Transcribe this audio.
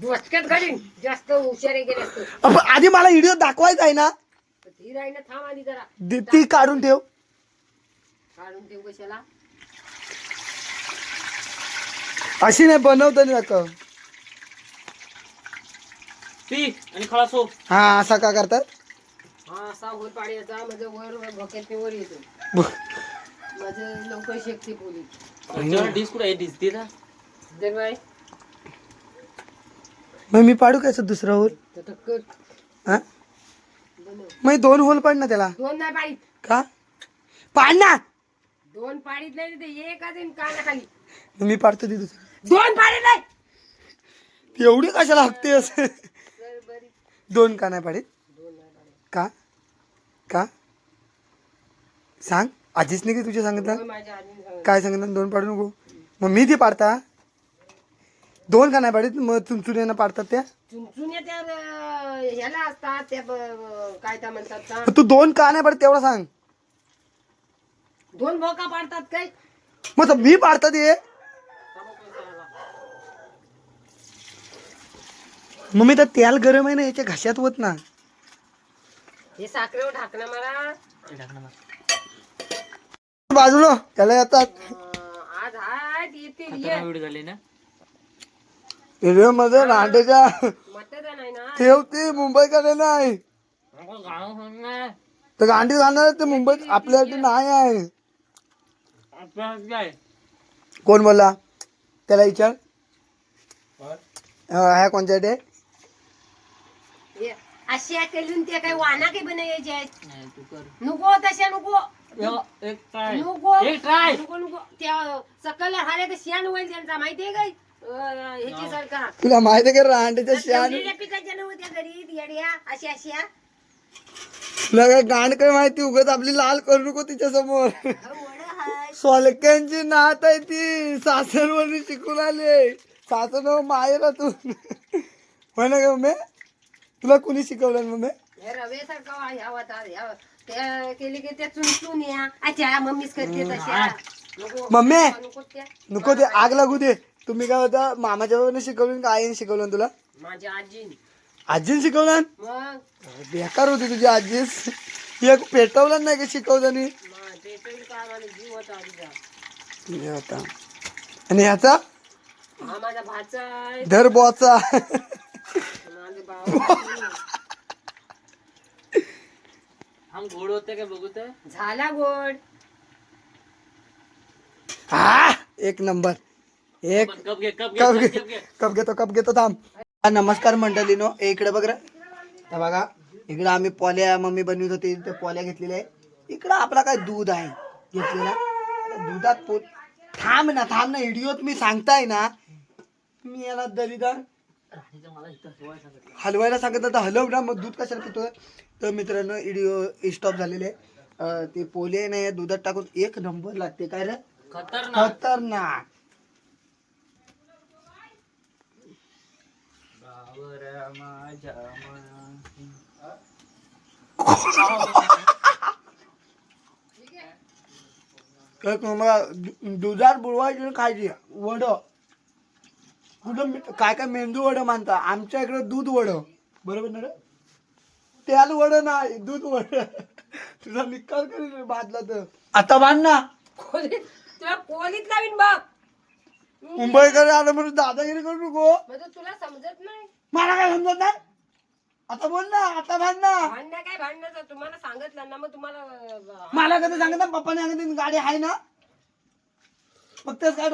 डोसक्यात घालीन जास्त हुशारी गेले असतो. आधी मला व्हिडिओ दाखवायचा आहे ना. ती राही ना, थांब आधी जरा. ती काढून ठेव. काढून ठेव कशाला? अशी नाही बनवता नाही का ती आणि खळासो. हा असा का करतात? हा असा होल पाड्याचा म्हणजे वर भोक्यात वर येतो. माझं लवकर शेकते पोली. डिस कुठे आहे? डिस दे ना. दे बाय. मग मी पाडू काय दुसरा होल? तर कट हा बनव. मग 2 होल पाड ना त्याला. 2 नाही पाडीत. का पाड ना? 2 पाडीत नाही ते एक अजून कानाखाली. मी पाडतो ती दुसरी. 2 पाडीत नाही. ती एवढी कशाला हकते असं? सर बरी. 2 का नाही पाडीत? 2 नाही पाडीत. का का सांग. आजीच नाही की तुझ्या सांगितलं? होय, माझ्या आजीने सांगितलं. काय सांगितलं? 2 पाडू नको. मग मी ती पाडता 2 का नाही पाडीत? मग चुनचुन्यानं पाडतात त्या. चुनचुन्या त्या ह्याला असतात त्या काय त्या म्हणतात ना. मग तू 2 का नाही पाडत तेवढं सांग. 2 भोका पाडतात काय? मग तर मी पाडतात ये. मग मी तर तेल गरम आहे ना याच्या घशात होत ना. हे साखरेवर ढाकणं मला. बाजूला त्याला येतात. आज हाय येतील ये. व्हिडिओ झाले ना. व्हिडिओ मध्ये रांडेच्या मतदान आहे ना. ठेवते मुंबईकडे नाही तर गांडी जाणार ते मुंबईत आपल्यासाठी नाही आहे. कोण बोला त्याला विचार. ह्या कोणत्या डे हे अशा केलून ते काय वाना काही बनायचे आहेत. नको तशा नको. नको नको नको त्या सकल हाले तर शियान होईल त्यांचा माहितीये काय ह्याची सरकार. तुला माहिती आहे का रांडेच्या शान पिकाच्या नव्हत्या घरी येड्या अशा अशा. तुला काय गांड काय माहिती उगत आपली लाल करू नको तिच्या समोर. सोलक्यांची नात आहे ती. सासरवरून शिकून आले. सासर माहेरातून म्हणे का मम्मी तुला कुणी शिकवलं मम्मी? हे रवेसारखा ह्या होता त्या केली की त्या चुनचुन या अच्छा मम्मीच करते तशा. नको मम्मी नको त्या. नको ते आग लागू दे. तुम्ही काय होता मामाच्या बाबाने शिकवलं का आईने शिकवलं तुला? माझ्या आजीने. आजीने शिकवलं? मग बेकार होती तुझी आजीच. एक पेटवलं नाही का शिकवतानी? ते काय मला जीव होता आजीचा. होता आणि ह्याचा हा माझा भाचा आहे. धर बॉचा. माझे भाऊ हम गोड होते का बघू तर. झाला गोड. हा एक नंबर. एक कप घे कप कप घे घे कप घेतो थांब. नमस्कार मंडळीनो. इकडे बघ रे. तर बघा इकडे आम्ही पोल्या मम्मी बनवत होती ते पोल्या घेतलेल्या आहे. इकडं आपला काय दूध आहे घेतलेला. दुधात थांब ना व्हिडिओत मी सांगताय ना. मी याला दलिदार हलवायला सांगत तर हलव ना. मग दूध कशाला पितोय? तर मित्रांनो व्हिडिओ स्टॉप झालेले आहे. ते पोले नाही दुधात टाकून एक नंबर लागते. काय रे खतरनाक. दुधात बुडवायची खायची वड. कुठं काय काय मेंदू वड मानता. आमच्या इकडे दूध वड बरोबर ना रे. तेल वड नाही दूध वड. तुझा निकाल करील बादला तर. आता बांध ना. तुला कोलीत लावीन बघ. मुंबईकडे आलं म्हणून दादागिरी करू नको. म्हणजे तुला समजत नाही. मला काय समजत नाही. आता बोल ना. आता बांध ना. भांडणं काय भांडणाचं तुम्हाला सांगितलं ना. मग तुम्हाला मला कधी सांगितलं पप्पाने सांगितलं गाडी आहे ना फक्त काय